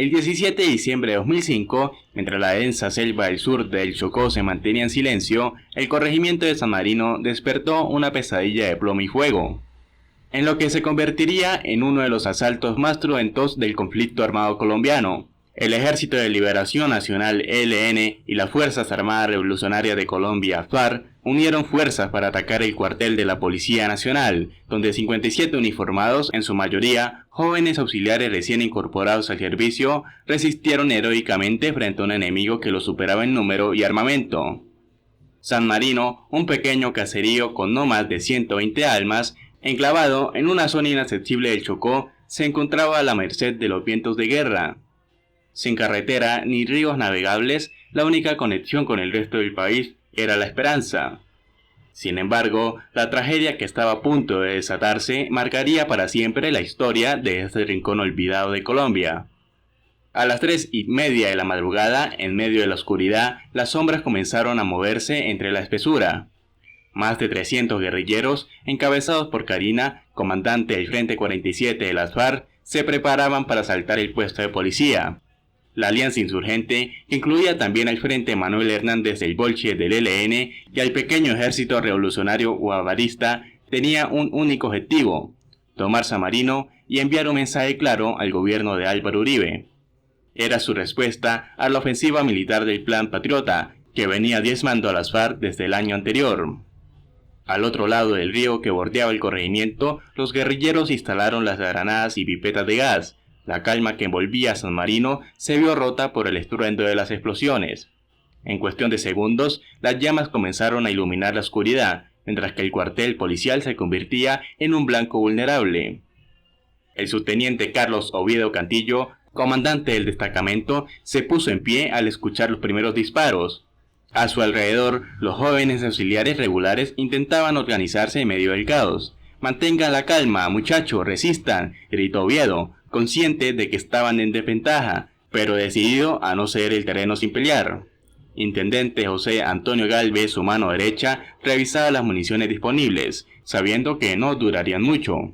El 17 de diciembre de 2005, mientras la densa selva del sur del Chocó se mantenía en silencio, el corregimiento de San Marino despertó una pesadilla de plomo y fuego, en lo que se convertiría en uno de los asaltos más cruentos del conflicto armado colombiano. El Ejército de Liberación Nacional ELN y las Fuerzas Armadas Revolucionarias de Colombia FARC unieron fuerzas para atacar el cuartel de la Policía Nacional, donde 57 uniformados, en su mayoría jóvenes auxiliares recién incorporados al servicio, resistieron heroicamente frente a un enemigo que los superaba en número y armamento. San Marino, un pequeño caserío con no más de 120 almas, enclavado en una zona inaccesible del Chocó, se encontraba a la merced de los vientos de guerra. Sin carretera ni ríos navegables, la única conexión con el resto del país era la esperanza. Sin embargo, la tragedia que estaba a punto de desatarse marcaría para siempre la historia de este rincón olvidado de Colombia. A las 3:30 de la madrugada, en medio de la oscuridad, las sombras comenzaron a moverse entre la espesura. Más de 300 guerrilleros, encabezados por Karina, comandante del Frente 47 de las FARC, se preparaban para asaltar el puesto de policía. La alianza insurgente, que incluía también al Frente Manuel Hernández del Bolche del ELN y al pequeño ejército revolucionario guavarista, tenía un único objetivo: tomar San Marino y enviar un mensaje claro al gobierno de Álvaro Uribe. Era su respuesta a la ofensiva militar del Plan Patriota, que venía diezmando a las FARC desde el año anterior. Al otro lado del río que bordeaba el corregimiento, los guerrilleros instalaron las granadas y pipetas de gas. La calma que envolvía a San Marino se vio rota por el estruendo de las explosiones. En cuestión de segundos, las llamas comenzaron a iluminar la oscuridad, mientras que el cuartel policial se convertía en un blanco vulnerable. El subteniente Carlos Oviedo Cantillo, comandante del destacamento, se puso en pie al escuchar los primeros disparos. A su alrededor, los jóvenes auxiliares regulares intentaban organizarse en medio del caos. «Mantengan la calma, muchachos, resistan», gritó Oviedo, consciente de que estaban en desventaja, pero decidido a no ceder el terreno sin pelear. Intendente José Antonio Galvez, su mano derecha, revisaba las municiones disponibles, sabiendo que no durarían mucho.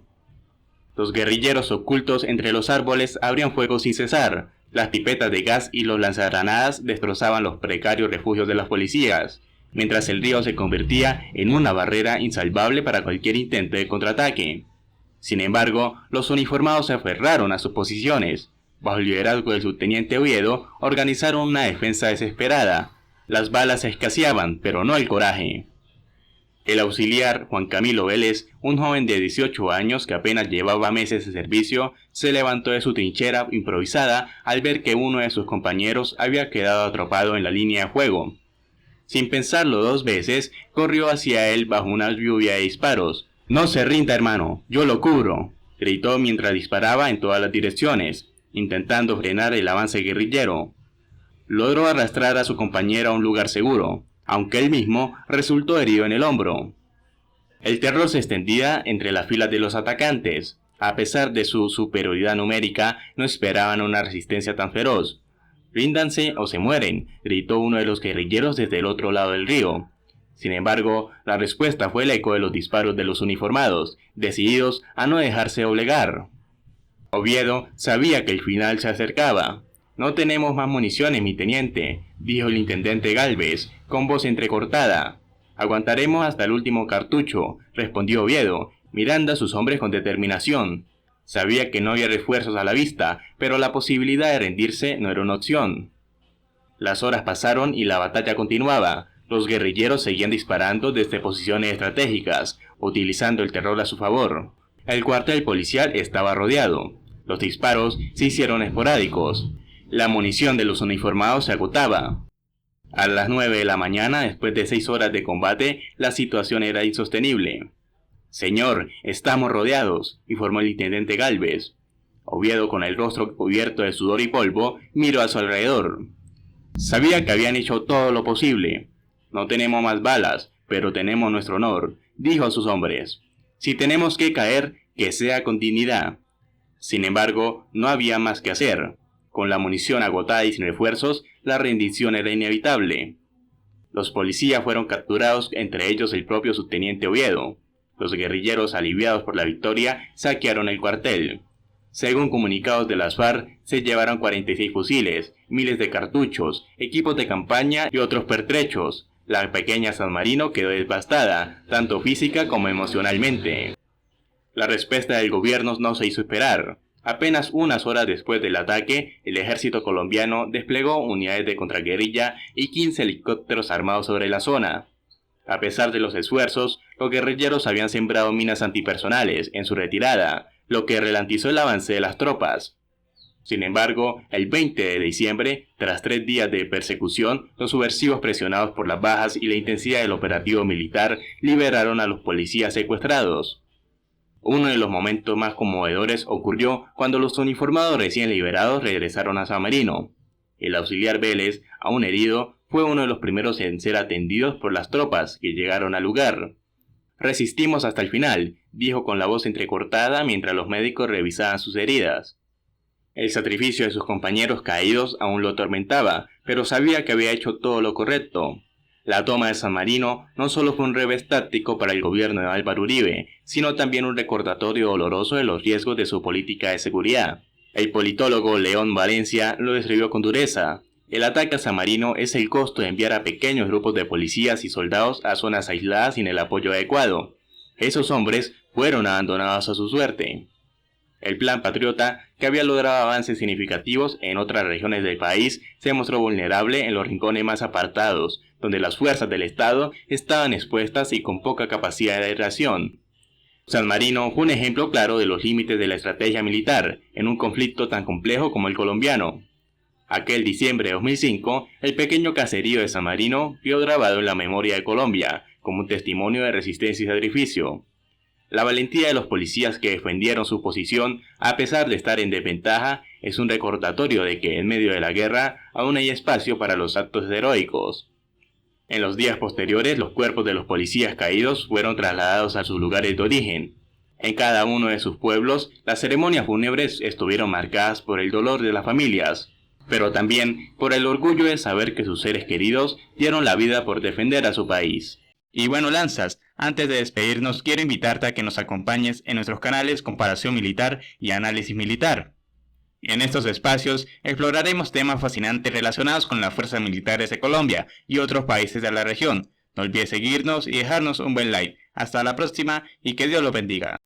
Los guerrilleros ocultos entre los árboles abrían fuego sin cesar. Las pipetas de gas y los lanzagranadas destrozaban los precarios refugios de las policías, mientras el río se convertía en una barrera insalvable para cualquier intento de contraataque. Sin embargo, los uniformados se aferraron a sus posiciones. Bajo el liderazgo del subteniente Oviedo, organizaron una defensa desesperada. Las balas escaseaban, pero no el coraje. El auxiliar Juan Camilo Vélez, un joven de 18 años que apenas llevaba meses de servicio, se levantó de su trinchera improvisada al ver que uno de sus compañeros había quedado atrapado en la línea de fuego. Sin pensarlo dos veces, corrió hacia él bajo una lluvia de disparos. «No se rinda, hermano, yo lo cubro», gritó mientras disparaba en todas las direcciones, intentando frenar el avance guerrillero. Logró arrastrar a su compañero a un lugar seguro, aunque él mismo resultó herido en el hombro. El terror se extendía entre las filas de los atacantes. A pesar de su superioridad numérica, no esperaban una resistencia tan feroz. «Ríndanse o se mueren», gritó uno de los guerrilleros desde el otro lado del río. Sin embargo, la respuesta fue el eco de los disparos de los uniformados, decididos a no dejarse doblegar. Oviedo sabía que el final se acercaba. «No tenemos más municiones, mi teniente», dijo el intendente Galvez, con voz entrecortada. «Aguantaremos hasta el último cartucho», respondió Oviedo, mirando a sus hombres con determinación. Sabía que no había refuerzos a la vista, pero la posibilidad de rendirse no era una opción. Las horas pasaron y la batalla continuaba. Los guerrilleros seguían disparando desde posiciones estratégicas, utilizando el terror a su favor. El cuartel policial estaba rodeado. Los disparos se hicieron esporádicos. La munición de los uniformados se agotaba. A las 9 de la mañana, después de 6 horas de combate, la situación era insostenible. «Señor, estamos rodeados», informó el intendente Galvez. Oviedo, con el rostro cubierto de sudor y polvo, miró a su alrededor. Sabía que habían hecho todo lo posible. «No tenemos más balas, pero tenemos nuestro honor», dijo a sus hombres. «Si tenemos que caer, que sea con dignidad». Sin embargo, no había más que hacer. Con la munición agotada y sin refuerzos, la rendición era inevitable. Los policías fueron capturados, entre ellos el propio subteniente Oviedo. Los guerrilleros, aliviados por la victoria, saquearon el cuartel. Según comunicados de las FARC, se llevaron 46 fusiles, miles de cartuchos, equipos de campaña y otros pertrechos. La pequeña San Marino quedó devastada, tanto física como emocionalmente. La respuesta del gobierno no se hizo esperar. Apenas unas horas después del ataque, el ejército colombiano desplegó unidades de contraguerrilla y 15 helicópteros armados sobre la zona. A pesar de los esfuerzos, los guerrilleros habían sembrado minas antipersonales en su retirada, lo que ralentizó el avance de las tropas. Sin embargo, el 20 de diciembre, tras 3 días de persecución, los subversivos, presionados por las bajas y la intensidad del operativo militar, liberaron a los policías secuestrados. Uno de los momentos más conmovedores ocurrió cuando los uniformados recién liberados regresaron a San Marino. El auxiliar Vélez, aún herido, fue uno de los primeros en ser atendidos por las tropas que llegaron al lugar. «Resistimos hasta el final», dijo con la voz entrecortada mientras los médicos revisaban sus heridas. El sacrificio de sus compañeros caídos aún lo atormentaba, pero sabía que había hecho todo lo correcto. La toma de San Marino no solo fue un revés táctico para el gobierno de Álvaro Uribe, sino también un recordatorio doloroso de los riesgos de su política de seguridad. El politólogo León Valencia lo describió con dureza. El ataque a San Marino es el costo de enviar a pequeños grupos de policías y soldados a zonas aisladas sin el apoyo adecuado. Esos hombres fueron abandonados a su suerte. El Plan Patriota, que había logrado avances significativos en otras regiones del país, se mostró vulnerable en los rincones más apartados, donde las fuerzas del Estado estaban expuestas y con poca capacidad de reacción. San Marino fue un ejemplo claro de los límites de la estrategia militar en un conflicto tan complejo como el colombiano. Aquel diciembre de 2005, el pequeño caserío de San Marino quedó grabado en la memoria de Colombia como un testimonio de resistencia y sacrificio. La valentía de los policías que defendieron su posición, a pesar de estar en desventaja, es un recordatorio de que en medio de la guerra aún hay espacio para los actos heroicos. En los días posteriores, los cuerpos de los policías caídos fueron trasladados a sus lugares de origen. En cada uno de sus pueblos, las ceremonias fúnebres estuvieron marcadas por el dolor de las familias, pero también por el orgullo de saber que sus seres queridos dieron la vida por defender a su país. Y bueno, Lanzas, antes de despedirnos quiero invitarte a que nos acompañes en nuestros canales Comparación Militar y Análisis Militar. En estos espacios exploraremos temas fascinantes relacionados con las fuerzas militares de Colombia y otros países de la región. No olvides seguirnos y dejarnos un buen like. Hasta la próxima y que Dios los bendiga.